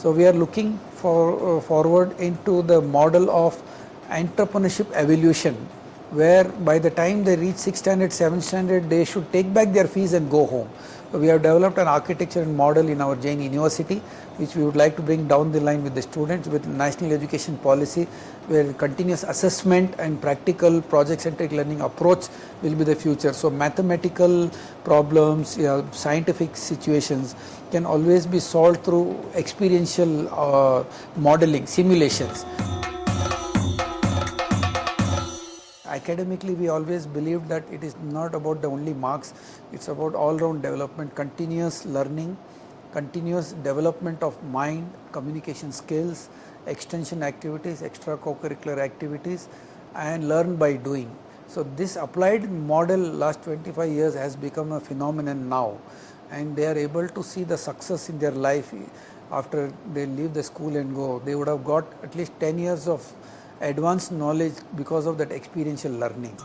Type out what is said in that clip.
So we are looking forward into the model of entrepreneurship evolution, where by the time they reach 6th standard, 7th standard, they should take back their fees and go home. So we have developed an architecture and model in our Jain University, which we would like to bring down the line with the students with national education policy, where continuous assessment and practical project-centric learning approach will be the future. So mathematical problems, scientific situations can always be solved through experiential modeling, simulations. Academically, we always believed that it is not about the only marks, it's about all-round development, continuous learning, continuous development of mind, communication skills, extension activities, extra co-curricular activities, and learn by doing. So this applied model last 25 years has become a phenomenon now, and they are able to see the success in their life after they leave the school and go. They would have got at least 10 years of advanced knowledge because of that experiential learning.